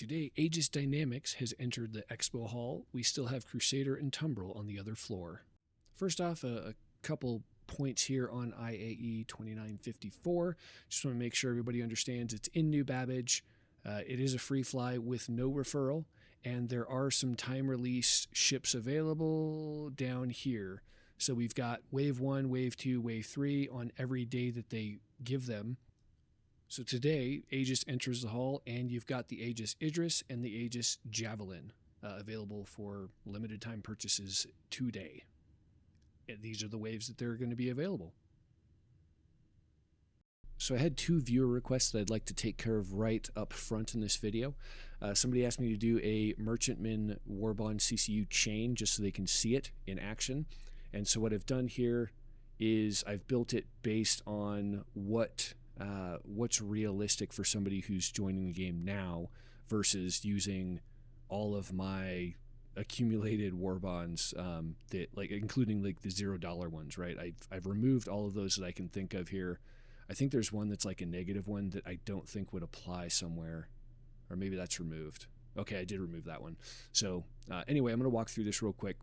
Today, Aegis Dynamics has entered the expo hall. We still have Crusader and Tumbril on the other floor. First off, a couple points here on IAE 2954. Just want to make sure everybody understands it's in New Babbage. It is a free fly with no referral, and there are some time release ships available down here. So we've got Wave 1, Wave 2, Wave 3 on every day that they give them. So today, Aegis enters the hall, and you've got the Aegis Idris and the Aegis Javelin available for limited time purchases today. And these are the waves that they're going to be available. So I had two viewer requests that I'd like to take care of right up front in this video. Somebody asked me to do a Merchantman Warbond CCU chain just so they can see it in action. And so what I've done here is I've built it based on what's realistic for somebody who's joining the game now versus using all of my accumulated Warbonds, that including like the $0 ones, right? I've removed all of those that I can think of here. I think there's one that's like a negative one that I don't think would apply somewhere, or maybe that's removed. Okay, I did remove that one. So anyway, I'm going to walk through this real quick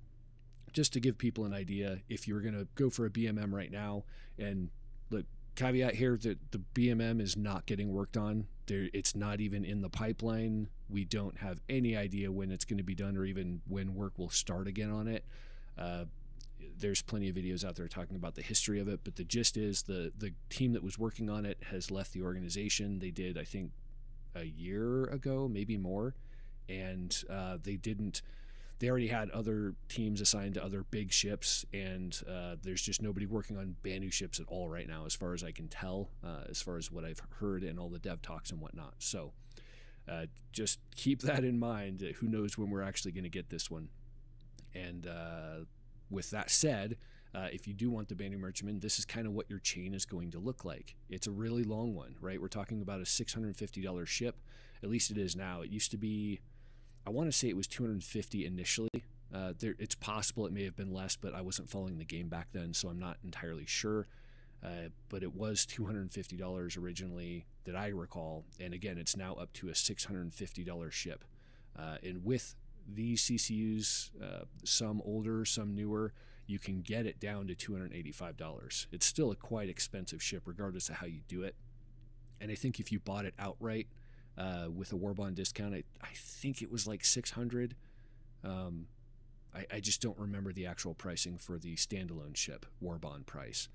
just to give people an idea. If you're going to go for a BMM right now, and look, caveat here that the BMM is not getting worked on. It's not even in the pipeline. We don't have any idea when it's going to be done or even when work will start again on it. There's plenty of videos out there talking about the history of it, but the gist is the team that was working on it has left the organization. They did, I think, a year ago, maybe more, and they already had other teams assigned to other big ships, and there's just nobody working on Banu ships at all right now, as far as I can tell, as far as what I've heard and all the dev talks and whatnot. So just keep that in mind. Who knows when we're actually going to get this one. And with that said, if you do want the Banu Merchantman, this is kind of what your chain is going to look like. It's a really long one, right? We're talking about a $650 ship. At least it is now. It used to be, I want to say it was $250 initially. It's possible it may have been less, but I wasn't following the game back then, so I'm not entirely sure. But it was $250 originally that I recall. And again, it's now up to a $650 ship. And with these CCUs, some older, some newer, you can get it down to $285. It's still a quite expensive ship regardless of how you do it. And I think if you bought it outright with a Warbond discount, I think it was like $600. I just don't remember the actual pricing for the standalone ship Warbond price.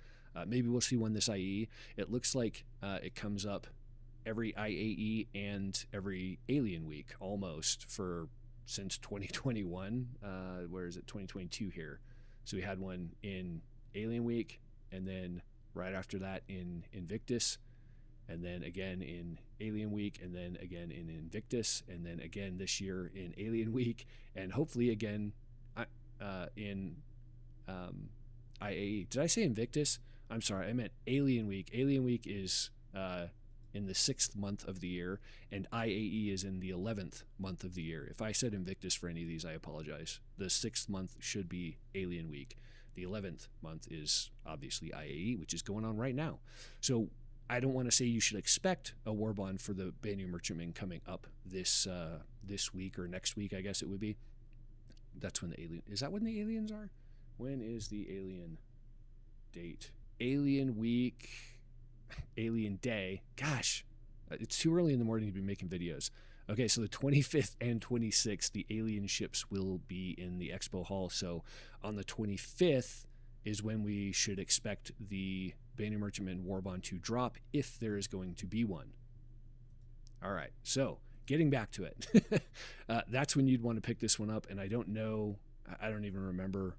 Maybe we'll see when this IAE. It looks like it comes up every IAE and every Alien Week almost since 2021. Where is it? 2022 here. So we had one in Alien Week, and then right after that in Invictus, and then again in Alien Week, and then again in Invictus, and then again this year in Alien Week, and hopefully again in IAE. Did I say Invictus? I'm sorry, I meant Alien Week. Alien Week is in the 6th month of the year, and IAE is in the 11th month of the year. If I said Invictus for any of these, I apologize. The 6th month should be Alien Week. The 11th month is obviously IAE, which is going on right now. So I don't want to say you should expect a Warbond for the Banu Merchantman coming up this week or next week, I guess it would be. That's when the alien... Is that when the aliens are? When is the alien date? Alien Week... Alien Day. Gosh, it's too early in the morning to be making videos. Okay, so the 25th and 26th, the alien ships will be in the expo hall. So on the 25th is when we should expect the Banu Merchantman Warbond to drop, if there is going to be one. All right, so getting back to it. That's when you'd want to pick this one up, and I don't know, I don't even remember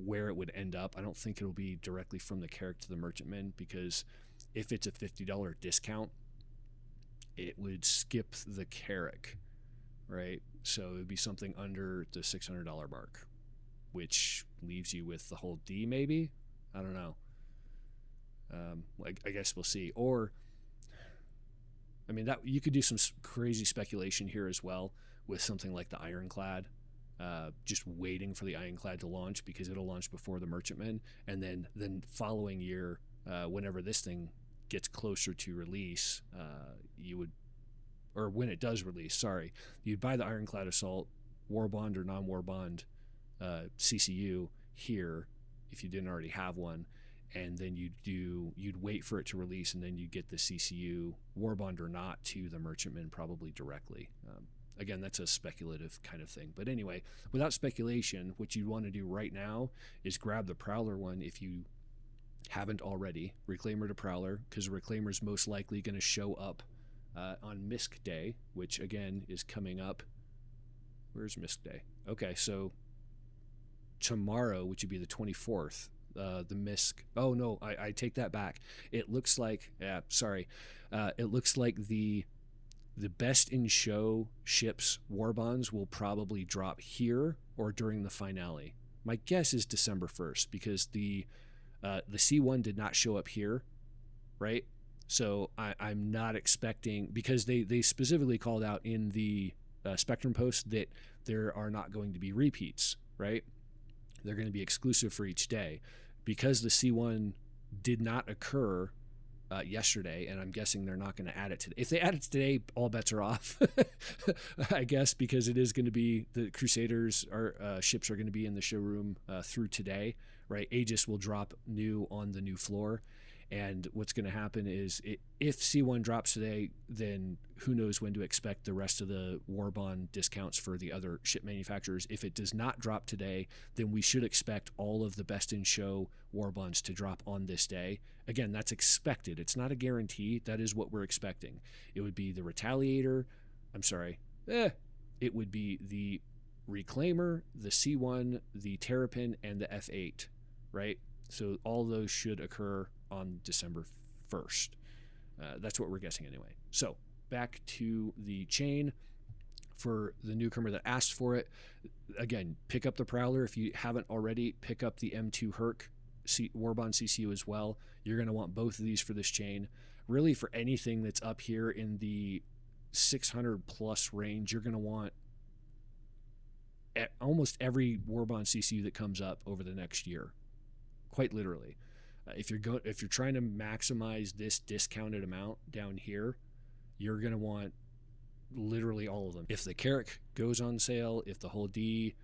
where it would end up. I don't think it'll be directly from the Carrack to the Merchantman, because if it's a $50 discount, it would skip the Carrack, right? So it would be something under the $600 mark, which leaves you with the whole D, maybe? I don't know. I guess we'll see. Or, I mean, that you could do some crazy speculation here as well with something like the Ironclad. Just waiting for the Ironclad to launch, because it'll launch before the Merchantman, and then following year, whenever this thing gets closer to release, you would or when it does release, sorry, you'd buy the Ironclad Assault Warbond or non-Warbond CCU here if you didn't already have one, and then you'd wait for it to release, and then you get the CCU Warbond or not to the merchantman probably directly. Again, that's a speculative kind of thing. But anyway, without speculation, what you'd want to do right now is grab the Prowler one if you haven't already. Reclaimer to Prowler, because Reclaimer is most likely going to show up on MISC Day, which again is coming up. Where's MISC Day? Okay, so tomorrow, which would be the 24th, the MISC. Oh no, I take that back. It looks like, it looks like the best in show ships Warbonds will probably drop here or during the finale. My guess is December 1st, because the C1 did not show up here, right? So I'm not expecting, because they specifically called out in the Spectrum post that there are not going to be repeats, right? They're going to be exclusive for each day. Because the C1 did not occur yesterday, and I'm guessing they're not going to add it today. If they add it today, all bets are off, I guess, because it is going to be the Crusaders ships are going to be in the showroom through today, right? Aegis will drop new on the new floor, and what's going to happen is if C1 drops today, then who knows when to expect the rest of the Warbond discounts for the other ship manufacturers. If it does not drop today, then we should expect all of the best in show Warbonds to drop on this day. Again, that's expected. It's not a guarantee. That is what we're expecting. It would be the Retaliator. It would be the Reclaimer, the C1, the Terrapin, and the F8, right? So all those should occur on December 1st. That's what we're guessing anyway. So back to the chain for the newcomer that asked for it. Again, pick up the Prowler. If you haven't already, pick up the M2 Herc Warbond CCU as well. You're going to want both of these for this chain. Really, for anything that's up here in the 600 plus range, you're going to want almost every Warbond CCU that comes up over the next year, quite literally. If you're trying to maximize this discounted amount down here, you're going to want literally all of them. If the Carrack goes on sale, if the whole D,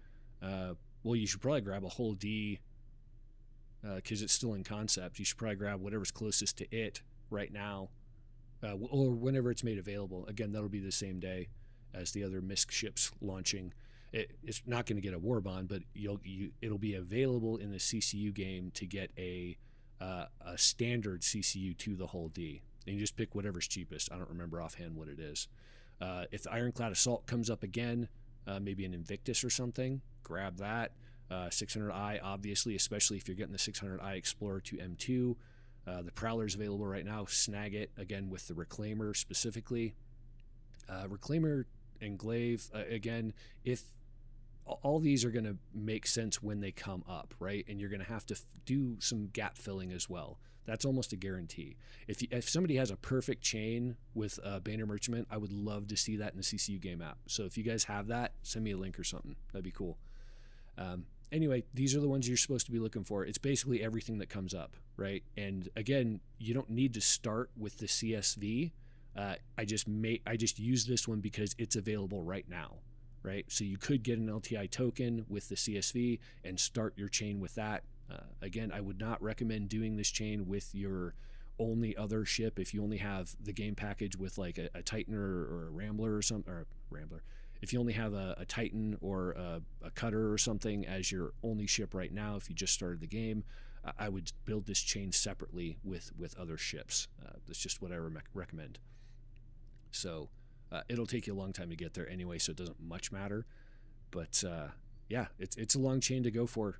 well, you should probably grab a whole D because it's still in concept. You should probably grab whatever's closest to it right now, or whenever it's made available. Again, that'll be the same day as the other MISC ships launching. It's not going to get a Warbond, but it'll be available in the CCU game to get a standard CCU to the hull D. And you just pick whatever's cheapest. I don't remember offhand what it is. If the Ironclad Assault comes up again, maybe an Invictus or something, grab that. 600i, obviously, especially if you're getting the 600i Explorer to M2. The Prowler's available right now. Snag it, again, with the Reclaimer specifically. Reclaimer and Glaive, again, if all these are going to make sense when they come up, right? And you're going to have to do some gap filling as well. That's almost a guarantee. If somebody has a perfect chain with Banner Merchantman, I would love to see that in the CCU game app. So if you guys have that, send me a link or something. That'd be cool. Anyway, these are the ones you're supposed to be looking for. It's basically everything that comes up, right? And again, you don't need to start with the CSV. I just use this one because it's available right now, right? So you could get an LTI token with the CSV and start your chain with that. Again, I would not recommend doing this chain with your only other ship. If you only have the game package with like a Titan or a Rambler or something, or Rambler. If you only have a Titan or a Cutter or something as your only ship right now, if you just started the game, I would build this chain separately with other ships. That's just what I recommend. So it'll take you a long time to get there anyway, so it doesn't much matter. But yeah, it's a long chain to go for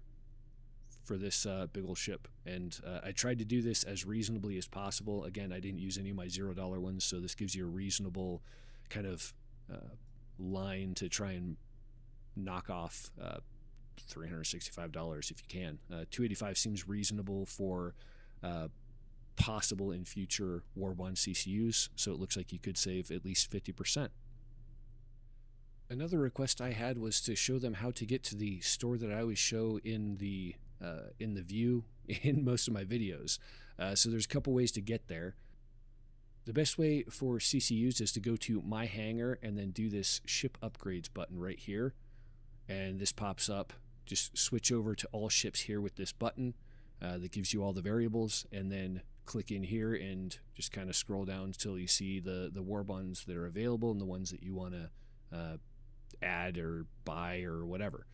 this big old ship. And I tried to do this as reasonably as possible. Again, I didn't use any of my $0 ones, so this gives you a reasonable kind of line to try and knock off $365 if you can. $285 seems reasonable for possible in future Warbond CCUs, so it looks like you could save at least 50%. Another request I had was to show them how to get to the store that I always show in the view in most of my videos. So there's a couple ways to get there. The best way for CCUs is to go to My Hangar and then do this Ship Upgrades button right here. And this pops up. Just switch over to all ships here with this button that gives you all the variables, and then click in here and just kind of scroll down until you see the Warbonds that are available and the ones that you want to add or buy or whatever.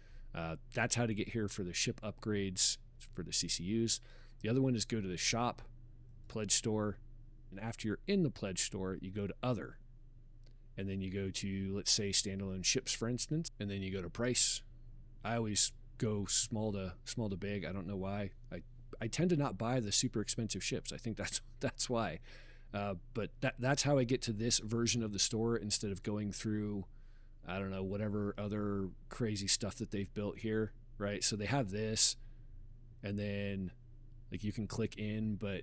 That's how to get here for the ship upgrades for the CCUs. The other one is go to the shop, pledge store, and after you're in the pledge store, you go to other. And then you go to, let's say, standalone ships, for instance, and then you go to price. I always go small to big. I don't know why. I tend to not buy the super expensive ships. I think that's why. But that's how I get to this version of the store instead of going through, I don't know, whatever other crazy stuff that they've built here, right? So they have this, and then like you can click in, but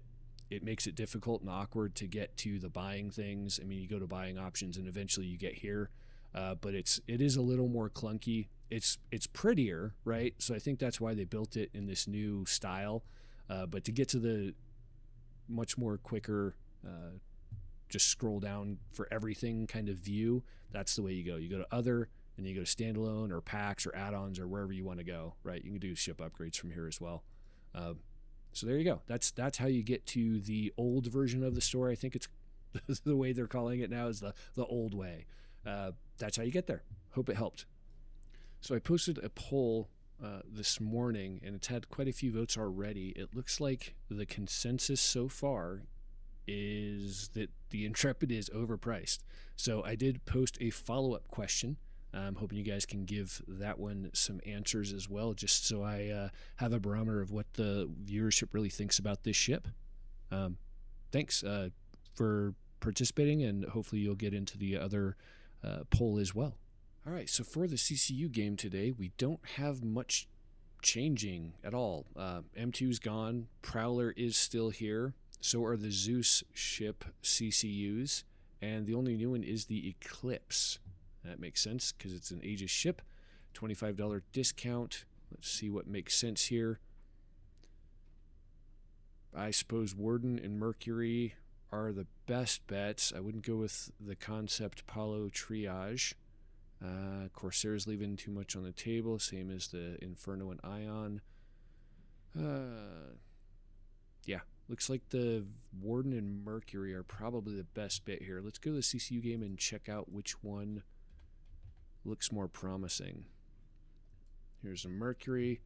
it makes it difficult and awkward to get to the buying things. I mean, you go to buying options and eventually you get here, but it is a little more clunky. It's prettier, right? So I think that's why they built it in this new style. But to get to the much more quicker, just scroll down for everything kind of view, that's the way you go. You go to other, and then you go to standalone or packs or add-ons or wherever you want to go, right? You can do ship upgrades from here as well. So there you go. That's how you get to the old version of the store. I think it's the way they're calling it now is the old way. That's how you get there. Hope it helped. So I posted a poll this morning, and it's had quite a few votes already. It looks like the consensus so far is that the Intrepid is overpriced. So I did post a follow-up question. I'm hoping you guys can give that one some answers as well, just so I have a barometer of what the viewership really thinks about this ship. Thanks for participating, and hopefully you'll get into the other poll as well. All right, so for the CCU game today, we don't have much changing at all. M2's gone. Prowler is still here. So are the Zeus ship CCUs. And the only new one is the Eclipse. That makes sense because it's an Aegis ship. $25 discount. Let's see what makes sense here. I suppose Warden and Mercury are the best bets. I wouldn't go with the Concept Palo Triage. Corsair's leaving too much on the table, same as the Inferno and Ion. Yeah, looks like the Warden and Mercury are probably the best bet here. Let's go to the CCU game and check out which one looks more promising. Here's a Mercury.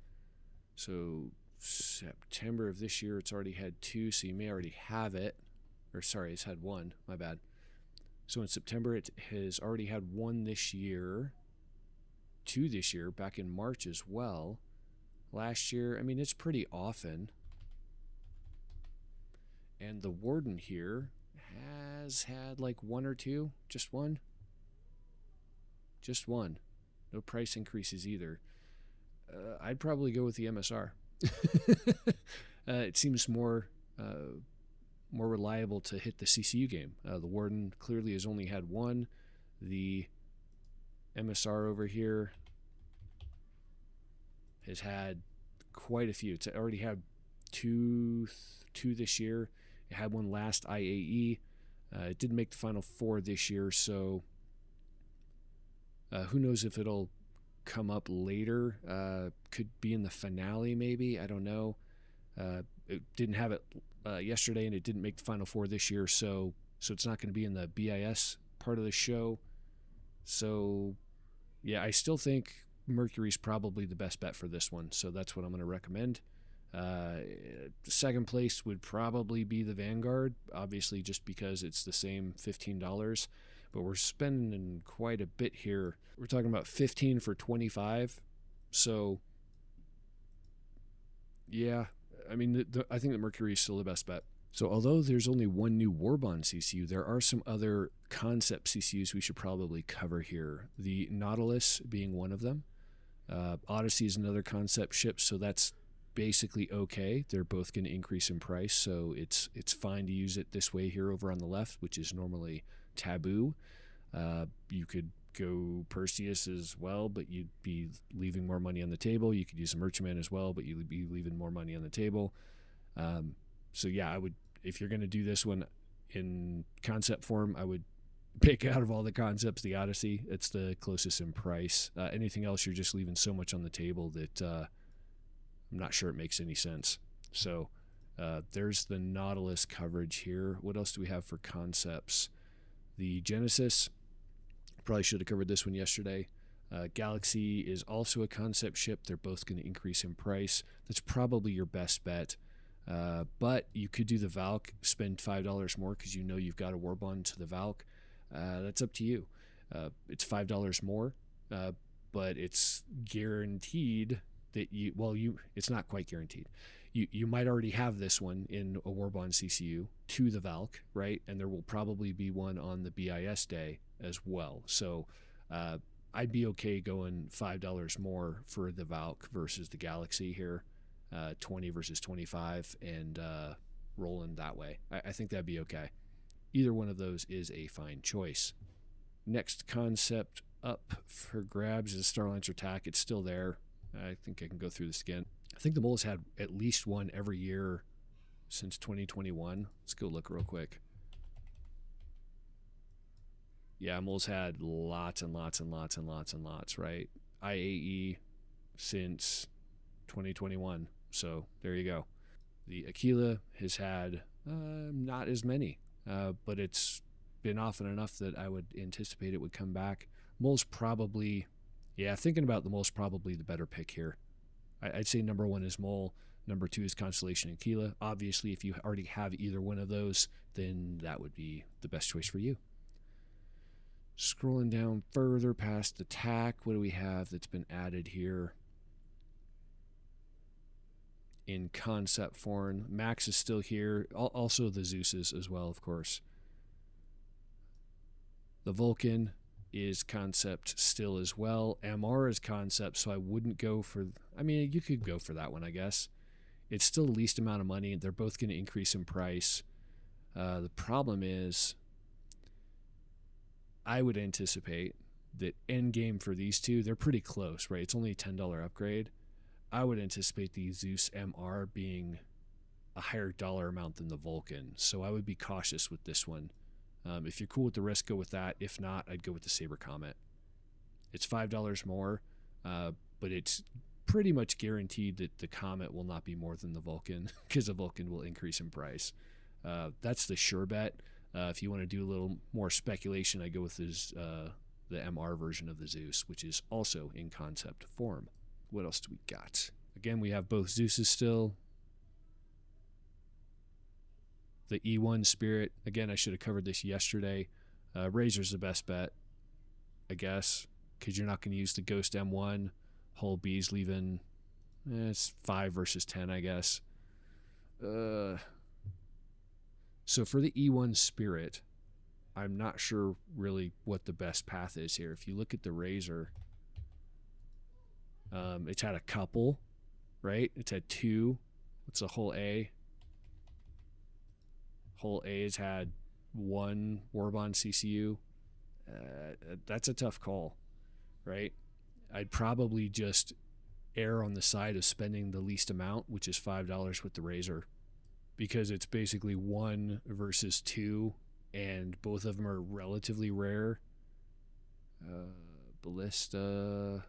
So September of this year, it's already had 2, so you may already have it. Or sorry, it's had 1, my bad. So in September, it has already had 1 this year, 2 this year, back in March as well. Last year, I mean, it's pretty often. And the Warden here has had like 1 or 2, just 1. Just 1. No price increases either. I'd probably go with the MSR. It seems more reliable to hit the CCU game. The Warden clearly has only had 1. The MSR over here has had quite a few. It's already had two this year. It had 1 last IAE. It didn't make the Final 4 this year, so who knows if it'll come up later. Could be in the finale maybe. I don't know. It didn't have it yesterday, and it didn't make the Final 4 this year, so it's not going to be in the BIS part of the show. So yeah, I still think Mercury's probably the best bet for this one, so that's what I'm going to recommend. Second place would probably be the Vanguard, obviously just because it's the same $15, but we're spending quite a bit here. We're talking about 15 for 25, so yeah, I mean, I think that Mercury is still the best bet. So although there's only 1 new Warbond CCU, there are some other concept CCUs we should probably cover here. The Nautilus being one of them. Odyssey is another concept ship, so that's basically okay. They're both going to increase in price, so it's fine to use it this way here over on the left, which is normally taboo. You could go Perseus as well, but you'd be leaving more money on the table. You could use a Merchantman as well, but you'd be leaving more money on the table. So yeah, I would, if you're going to do this one, in concept form, I would pick out of all the concepts the Odyssey. It's the closest in price. Anything else, you're just leaving so much on the table that I'm not sure it makes any sense. So there's the Nautilus coverage here. What else do we have for concepts? The Genesis, probably should have covered this one yesterday. Galaxy is also a concept ship. They're both going to increase in price. That's probably your best bet. But you could do the Valk, spend $5 more because you know you've got a Warbond to the Valk. That's up to you. It's $5 more, but it's guaranteed that it's not quite guaranteed. You might already have this one in a Warbond CCU to the Valk, right? And there will probably be one on the BIS day as well. So I'd be okay going $5 more for the Valk versus the Galaxy here, 20 versus 25, and rolling that way. I think that'd be okay. Either one of those is a fine choice. Next concept up for grabs is Starlancer TAC. It's still there. I think I can go through this again. I think the Mole's had at least one every year since 2021. Let's go look real quick. Yeah, Mole's had lots and lots and lots and lots and lots, right? IAE since 2021. So there you go. The Aquila has had not as many, but it's been often enough that I would anticipate it would come back. Mole's probably, thinking about the Mole's probably the better pick here. I'd say number one is Mole. Number two is Constellation Aquila. Obviously, if you already have either one of those, then that would be the best choice for you. Scrolling down further past the TAC, what do we have that's been added here? In concept form, Max is still here. Also the Zeuses as well, of course. The Vulcan is concept still as well. MR is concept, so I wouldn't go for... I mean, you could go for that one, I guess. It's still the least amount of money. They're both going to increase in price. The problem is, I would anticipate that end game for these two, they're pretty close, right? It's only a $10 upgrade. I would anticipate the Zeus MR being a higher dollar amount than the Vulcan, so I would be cautious with this one. If you're cool with the risk, go with that. If not, I'd go with the Saber Comet. It's $5 more, but it's pretty much guaranteed that the Comet will not be more than the Vulcan because the Vulcan will increase in price. That's the sure bet. If you want to do a little more speculation, I go with the MR version of the Zeus, which is also in concept form. What else do we got? Again, we have both Zeuses still. The E1 Spirit. Again, I should have covered this yesterday. Razor's the best bet, I guess, because you're not going to use the Ghost M1. Hull B's leaving. It's 5 versus 10, I guess. So for the E1 Spirit, I'm not sure really what the best path is here. If you look at the Razor, it's had a couple, right? It's had 2. What's a Hull A? Hull A has had 1 Warbond CCU. That's a tough call, right? I'd probably just err on the side of spending the least amount, which is $5 with the Razor, because it's basically 1 versus 2, and both of them are relatively rare. Ballista,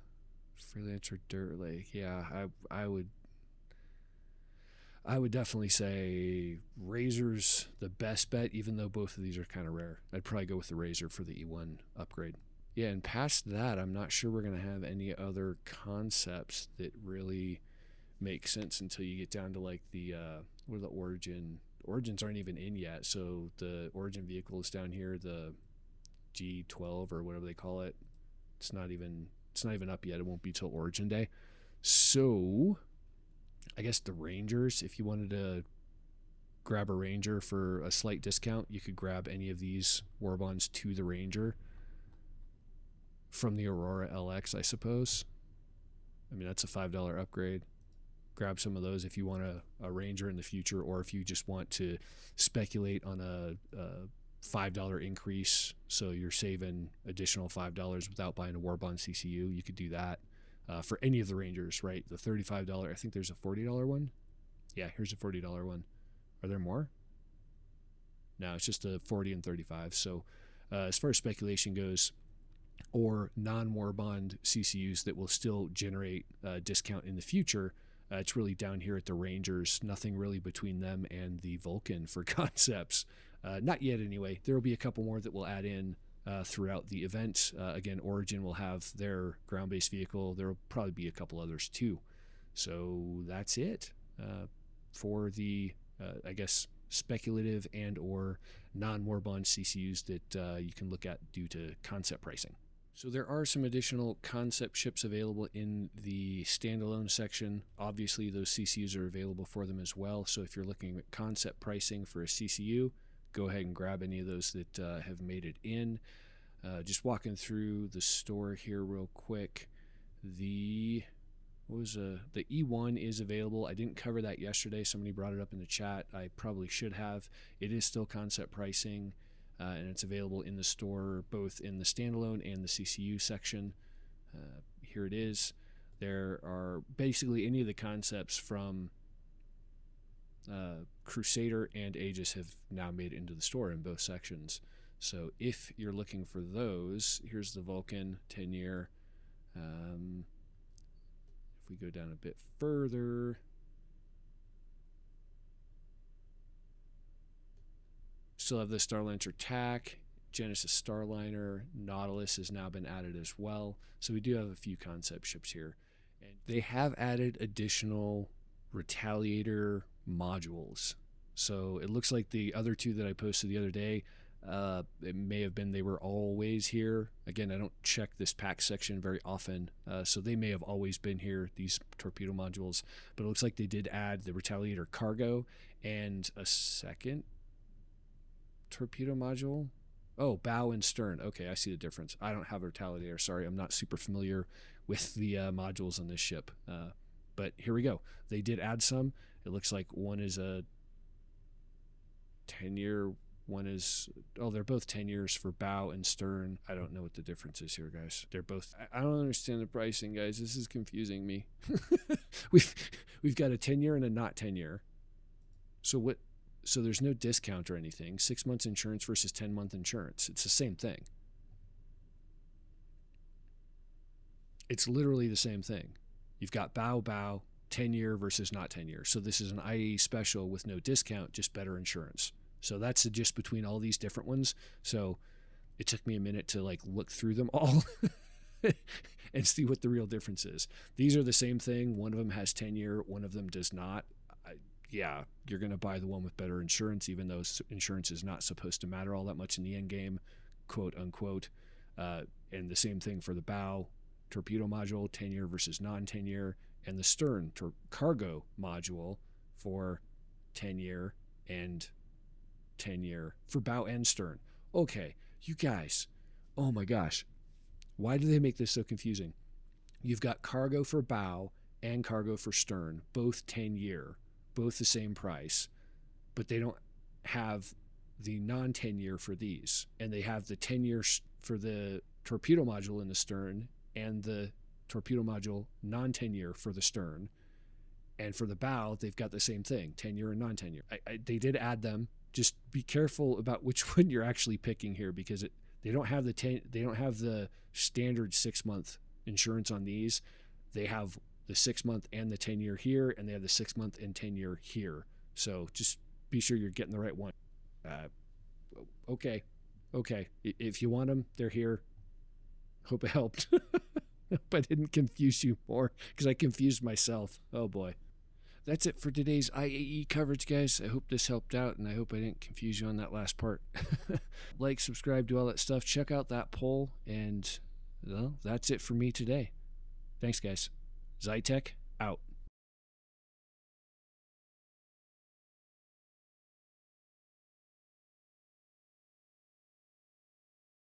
Freelancer, Dirt Lake. Yeah, I would definitely say Razor's the best bet, even though both of these are kind of rare. I'd probably go with the Razor for the E1 upgrade. Yeah, and past that, I'm not sure we're going to have any other concepts that really make sense until you get down to like the Origin. Origins aren't even in yet, so the Origin vehicle is down here, the G12 or whatever they call it. It's not even up yet. It won't be till Origin Day. So I guess the Rangers, if you wanted to grab a Ranger for a slight discount, you could grab any of these Warbonds to the Ranger from the Aurora LX, I suppose. I mean, that's a $5 upgrade. Grab some of those if you want a Ranger in the future, or if you just want to speculate on a $5 increase, so you're saving additional $5 without buying a Warbond CCU. You could do that for any of the Rangers, right? The $35, I think there's a $40 one. Yeah, here's a $40 one. Are there more? No, it's just a 40 and 35. So as far as speculation goes, or non-Warbond CCUs that will still generate a discount in the future, it's really down here at the Rangers. Nothing really between them and the Vulcan for concepts. Not yet anyway. There will be a couple more that we'll add in throughout the event. Again, Origin will have their ground-based vehicle. There will probably be a couple others too. So that's it for the, I guess, speculative and or non-Warbond CCUs that you can look at due to concept pricing. So there are some additional concept ships available in the standalone section. Obviously, those CCUs are available for them as well. So if you're looking at concept pricing for a CCU, go ahead and grab any of those that have made it in. Just walking through the store here real quick. The E1 is available. I didn't cover that yesterday. Somebody brought it up in the chat. I probably should have. It is still concept pricing. And it's available in the store, both in the standalone and the CCU section. Here it is. There are basically any of the concepts from Crusader and Aegis have now made it into the store in both sections. So if you're looking for those, here's the Vulcan 10-year. If we go down a bit further, still have the Starlancer TAC, Genesis Starliner, Nautilus has now been added as well. So we do have a few concept ships here. And they have added additional Retaliator modules. So it looks like the other two that I posted the other day, it may have been they were always here. Again, I don't check this pack section very often, so they may have always been here, these torpedo modules. But it looks like they did add the Retaliator cargo and a second torpedo module. Oh, bow and stern. Okay, I see the difference. I don't have a Retaliator. Sorry, I'm not super familiar with the modules on this ship. But here we go. They did add some. It looks like one is a 10-year, one is, oh, they're both 10 years for bow and stern. I don't know what the difference is here, guys. They're both, I don't understand the pricing, guys. This is confusing me. We've got a 10-year and a not 10-year. So what? So there's no discount or anything. 6 months insurance versus 10-month insurance. It's the same thing. It's literally the same thing. You've got bow, 10-year versus not 10-year. So this is an IAE special with no discount, just better insurance. So that's the gist between all these different ones. So it took me a minute to like look through them all and see what the real difference is. These are the same thing. One of them has 10-year, one of them does not. Yeah, you're going to buy the one with better insurance, even though insurance is not supposed to matter all that much in the end game, quote unquote. And the same thing for the bow torpedo module, 10-year versus non-10-year, and the stern cargo module for 10-year and 10-year for bow and stern. Okay, you guys, oh my gosh, why do they make this so confusing? You've got cargo for bow and cargo for stern, both 10-year. Both the same price, but they don't have the non-10-year for these. And they have the 10-year for the torpedo module in the stern and the torpedo module non-10-year for the stern. And for the bow, they've got the same thing, 10-year and non-10-year. They did add them. Just be careful about which one you're actually picking here, because they don't have the standard 6-month insurance on these. They have the 6-month and the 10-year here, and they have the 6-month and 10-year here. So just be sure you're getting the right one. Okay. If you want them, they're here. Hope it helped. Hope I didn't confuse you more, because I confused myself. Oh boy. That's it for today's IAE coverage, guys. I hope this helped out, and I hope I didn't confuse you on that last part. Like, subscribe, do all that stuff. Check out that poll, and well, that's it for me today. Thanks, guys. Zi-Tek out.